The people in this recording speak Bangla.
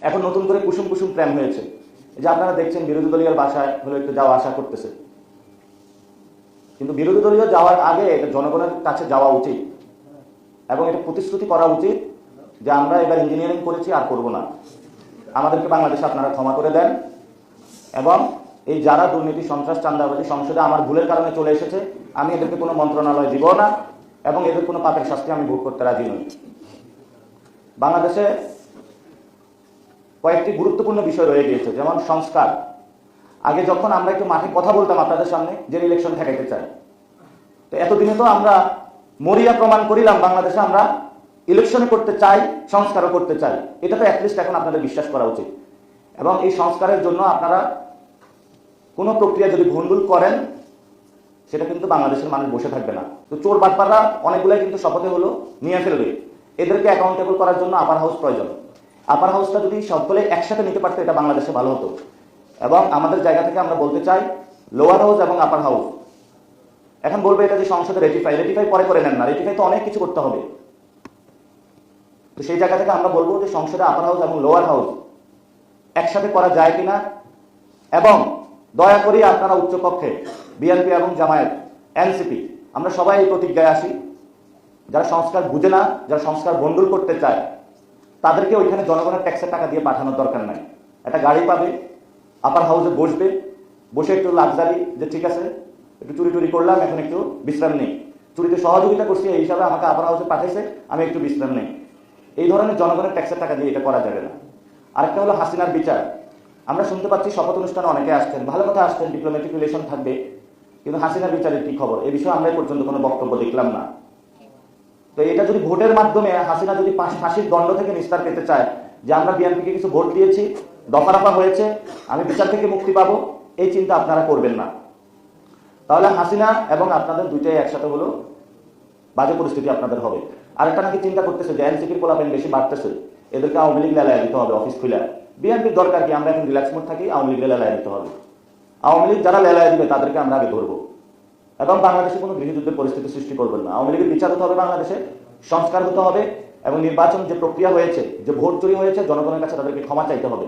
এখন নতুন করে কুসুম কুসুম প্রেম হয়েছে, যে আপনারা দেখছেন বিরোধী দলীয় বাসায় হলো একটু যাওয়া আসা করতেছে, কিন্তু বিরোধী দলীয় যাওয়ার আগে এটা জনগণের কাছে যাওয়া উচিত এবং এটা প্রতিশ্রুতি করা উচিত যে আমরা এবার ইঞ্জিনিয়ারিং করেছি আর করব না, আমাদেরকে বাংলাদেশে আপনারা ক্ষমা করে দেন এবং এই যারা দুর্নীতি সন্ত্রাস চাঁদাবাজি সংসদে আমার ভুলের কারণে চলে এসেছে আমি এদেরকে কোনো মন্ত্রণালয় দিব না এবং এদের কোনো পাপের শাস্তি আমি ভোগ করতে রাজি নই। বাংলাদেশে কয়েকটি গুরুত্বপূর্ণ বিষয় রয়ে গিয়েছে, যেমন সংস্কার। আগে যখন আমরা একটু মাঠে কথা বলতাম আপনাদের সামনে যে ইলেকশন ঠেকাইতে চাই, তো এতদিনে তো আমরা মরিয়া প্রমাণ করিলাম বাংলাদেশে আমরা ইলেকশনে করতে চাই, সংস্কারও করতে চাই। এটা তো অ্যাটলিস্ট এখন আপনাদের বিশ্বাস করা উচিত এবং এই সংস্কারের জন্য আপনারা কোনো প্রক্রিয়া যদি ভুল করেন সেটা কিন্তু বাংলাদেশের মানুষ বসে থাকবে না। তো চোর বাটপাররা অনেকগুলাই কিন্তু শপথে হলো নিয়ে ফেলবে, এদেরকে অ্যাকাউন্টেবল করার জন্য আপার হাউস প্রয়োজন। আপার হাউসটা যদি সকলে একসাথে নিতে পারতো এটা বাংলাদেশে ভালো হতো এবং আমাদের জায়গা থেকে আমরা বলতে চাই লোয়ার হাউস এবং আপার হাউস এখন বলবে এটা যে সংসদে রেটিফাই পরে করে নেন না, রেটিফাই তো অনেক কিছু করতে হবে। তো সেই জায়গা থেকে আমরা বলবো যে সংসদে আপার হাউস এবং লোয়ার হাউস একসাথে করা যায় কিনা এবং দয়া করি আপনারা উচ্চকক্ষে বিএনপি এবং জামায়াত এনসিপি আমরা সবাই এই প্রতিজ্ঞায় আসি, যারা সংস্কার বুঝে না, যারা সংস্কার ভণ্ডুল করতে চায় তাদেরকে ওইখানে জনগণের ট্যাক্সের টাকা দিয়ে পাঠানোর দরকার নাই। একটা গাড়ি পাবে, আপার হাউসে বসবে, বসে একটু লাক্সারি যে ঠিক আছে একটু চুরি টুরি করলাম এখন একটু বিশ্রাম নেই, চুরিতে সহযোগিতা করছি এই হিসাবে আমাকে আপার হাউসে পাঠাইছে আমি একটু বিশ্রাম নেই। এই ধরনের জনগণের ট্যাক্সের টাকা দিয়ে এটা করা যাবে না। আরেকটা হলো হাসিনার বিচার। আমরা শুনতে পাচ্ছি শপথ অনুষ্ঠানে অনেকে আসছেন, ভালো কথা আসছেন, ডিপ্লোম্যাটিক রিলেশন থাকবে, কিন্তু হাসিনার বিচারের কি খবর এই বিষয়ে আমরা পর্যন্ত কোনো বক্তব্য দেখলাম না। তো এটা যদি ভোটের মাধ্যমে হাসিনা যদি ফাঁসির দণ্ড থেকে নিস্তার পেতে চায় যে আমরা বিএনপিকে কিছু ভোট দিয়েছি, দফারফা হয়েছে, আমি বিচার থেকে মুক্তি পাবো, এই চিন্তা আপনারা করবেন না। তাহলে হাসিনা এবং আপনাদের দুইটাই একসাথে হলো বাজে পরিস্থিতি আপনাদের হবে। আরেকটা নাকি চিন্তা করতেছে যে এনসিপির পোলাপেন বেশি বাড়তেছে, এদেরকে আওয়ামী লীগ লেলায় দিতে হবে অফিস খুলে। বিএনপির দরকার কি, আমরা এখন রিল্যাক্স মোড থাকি, আওয়ামী লীগ লেলায় দিতে হবে। আওয়ামী লীগ যারা লেলায় দিবে তাদেরকে আমরা আগে ধরবো এবং বাংলাদেশে কোনো গৃহযুদ্ধের পরিস্থিতি সৃষ্টি করবেন না। আওয়ামী লীগের বিচার হতে হবে, বাংলাদেশে সংস্কার হতে হবে এবং নির্বাচন যে প্রক্রিয়া হয়েছে, যে ভোট চুরি হয়েছে, জনগণের কাছে তাদেরকে ক্ষমা চাইতে হবে।